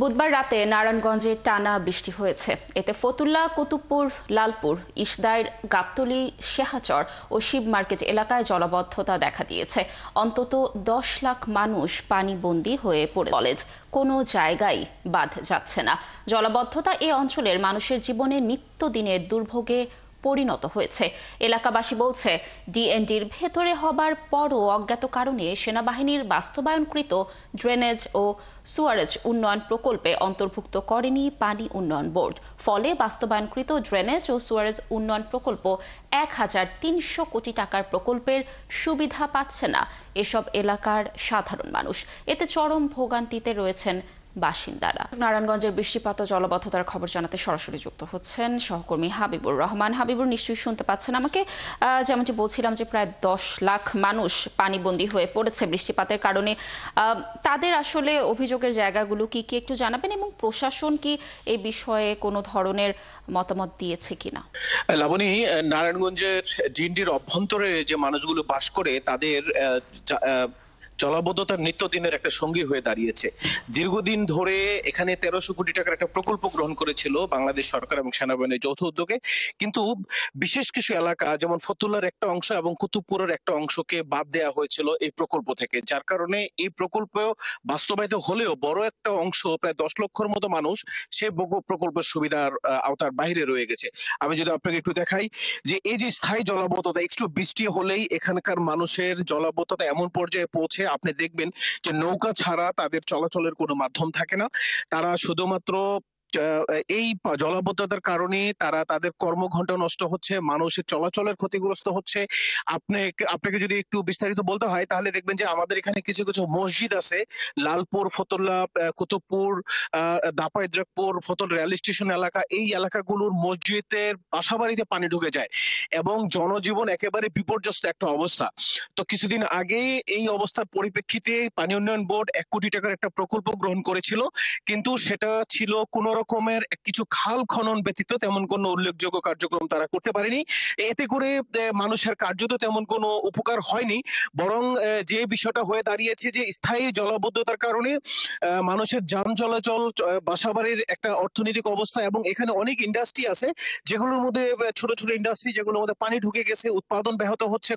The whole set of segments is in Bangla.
বুধবার রাতে নারায়ণগঞ্জে টানা বৃষ্টি হয়েছে। এতে ফতুল্লা, কুতুবপুর, লালপুর, ইশদাইর, গাবতলী, শেহাচর ও শিব মার্কেট এলাকায় জলাবদ্ধতা দেখা দিয়েছে। অন্তত 10 লাখ মানুষ পানিবন্দী হয়ে পড়ে। কলেজ কোনো জায়গায় বাদ যাচ্ছে না। জলাবদ্ধতা এ অঞ্চলের মানুষের জীবনে নিত্যদিনের দুর্ভোগে পরিণত হয়েছে। এলাকাবাসী বলছে, ডিএনডির ভেতরে হবার পরও অজ্ঞাত কারণে সেনাবাহিনীর বাস্তবায়নকৃত ড্রেনেজ ও সুয়ারেজ উন্নয়ন প্রকল্পে অন্তর্ভুক্ত করেনি পানি উন্নয়ন বোর্ড। ফলে বাস্তবায়নকৃত ড্রেনেজ ও সুয়ারেজ উন্নয়ন প্রকল্প 1300 কোটি টাকার প্রকল্পের সুবিধা পাচ্ছে না এসব এলাকার সাধারণ মানুষ। এতে চরম ভোগান্তিতে রয়েছেন বাসিন্দারা। নারায়ণগঞ্জের বৃষ্টিপাত ও জলাবদ্ধতার খবর জানাতে সরাসরি যুক্ত হচ্ছেন সহকর্মী হাবিবুর রহমান। হাবিবুর, নিশ্চয়ই শুনতে পাচ্ছেন আমাকে। যেমনটি বলছিলাম যে প্রায় 10 লাখ মানুষ পানিবন্দী হয়ে পড়েছে বৃষ্টিপাতের কারণে। তাদের আসলে অভিযোগের জায়গাগুলো কি কি একটু জানাবেন, এবং প্রশাসন কি এই বিষয়ে কোনো ধরনের মতামত দিয়েছে কিনা? লাবণী, নারায়ণগঞ্জের ডিএনডির অভ্যন্তরে যে মানুষগুলো বাস করে তাদের জলাবদ্ধতার নিত্যদিনের একটা সঙ্গী হয়ে দাঁড়িয়েছে। দীর্ঘদিন ধরে এখানে 1300 কোটি টাকার একটা প্রকল্প গ্রহণ করেছিল বাংলাদেশ সরকার এবং সেনাবাহিনীর যৌথ উদ্যোগে, কিন্তু বিশেষ কিছু এলাকা যেমন ফতুল্লার একটা অংশ এবং কুতুবপুরের একটা অংশকে বাদ দেওয়া হয়েছিল এই প্রকল্প থেকে, যার কারণে এই প্রকল্প বাস্তবায়িত হলেও বড় একটা অংশ প্রায় 10 লক্ষের মতো মানুষ সে প্রকল্পের সুবিধার আওতার বাইরে রয়ে গেছে। আমি যদি আপনাকে একটু দেখাই যে এই যে স্থায়ী জলাবদ্ধতা, একটু বৃষ্টি হলেই এখানকার মানুষের জলাবদ্ধতা এমন পর্যায়ে পৌঁছে আপনি দেখবেন যে নৌকা ছাড়া তাদের চলাচলের কোনো মাধ্যম থাকে না। তারা শুধুমাত্র এই জলাবদ্ধতার কারণে তারা তাদের কর্মঘণ্টা নষ্ট হচ্ছে, মানুষের চলাচলের ক্ষতিগ্রস্ত হচ্ছে। আপনাকে যদি একটু বিস্তারিত বলতে হয় তাহলে দেখবেন যে আমাদের এখানে কিছু কিছু মসজিদ আছে, লালপুর, ফতুল্লা, কুতুবপুর, দাপাইদ্রাকপুর, ফতুল রেল স্টেশন এলাকা, এই এলাকাগুলোর মসজিদের বাসাবাড়িতে পানি ঢুকে যায় এবং জনজীবন একেবারে বিপর্যস্ত একটা অবস্থা। তো কিছুদিন আগে এই অবস্থার পরিপ্রেক্ষিতে পানি উন্নয়ন বোর্ড 1 কোটি টাকার একটা প্রকল্প গ্রহণ করেছিল, কিন্তু সেটা ছিল কোন রকমের কিছু খাল খনন ব্যতীত তেমন কোনো উল্লেখযোগ্য কার্যক্রম তারা করতে পারেনি। এতে করে মানুষের কার্যত তেমন কোনো উপকার হয়নি, বরং যে বিষয়টা হয়ে দাঁড়িয়েছে যে স্থায়ী জলাবদ্ধতার কারণে মানুষের যান চলাচল, বাসাবাড়ির একটা অর্থনৈতিক অবস্থা, এবং এখানে অনেক ইন্ডাস্ট্রি আছে যেগুলোর মধ্যে ছোট ছোট ইন্ডাস্ট্রি যেগুলোর মধ্যে পানি ঢুকে গেছে, উৎপাদন ব্যাহত হচ্ছে,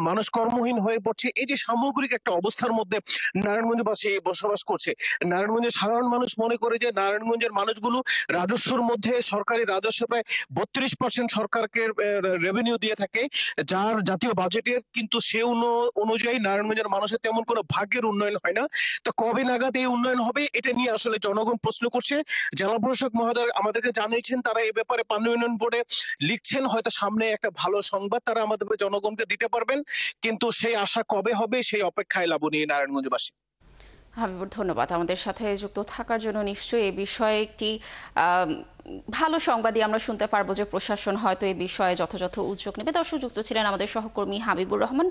মানুষ কর্মহীন হয়ে পড়ছে। এই যে সামগ্রিক একটা অবস্থার মধ্যে নারায়ণগঞ্জবাসী বসবাস করছে। নারায়ণগঞ্জের সাধারণ মানুষ মনে করে যে নারায়ণগঞ্জের মানুষগুলো রাজস্বর মধ্যে সরকারি রাজস্ব প্রায় 32% সরকারকে রেভিনিউ দিয়ে থাকে, যার জাতীয় বাজেটের, কিন্তু সে অনুযায়ী নারায়ণগঞ্জের মানুষের তেমন কোনো ভাগ্যের উন্নয়ন হয় না। তো কবে নাগাদ এই উন্নয়ন হবে এটা নিয়ে আসলে জনগণ প্রশ্ন করছে। জেলা প্রশাসক মহোদয় আমাদেরকে জানিয়েছেন তারা এই ব্যাপারে পানি উন্নয়ন বোর্ডে লিখছেন, হয়তো সামনে একটা ভালো সংবাদ তারা আমাদের জনগণকে দিতে পারবেন, কিন্তু সেই আশা কবে হবে সেই অপেক্ষায় লাবণী নারায়ণগঞ্জবাসী। হাবিবুর, ধন্যবাদ আমাদের সাথে যুক্ত থাকার জন্য। নিশ্চয়ই এই বিষয়ে একটি ভালো সংবাদই আমরা শুনতে পারবো যে প্রশাসন হয়তো এই বিষয়ে যথাযথ উদ্যোগ নেবে। দর্শক, যুক্ত ছিলেন আমাদের সহকর্মী হাবিবুর রহমান।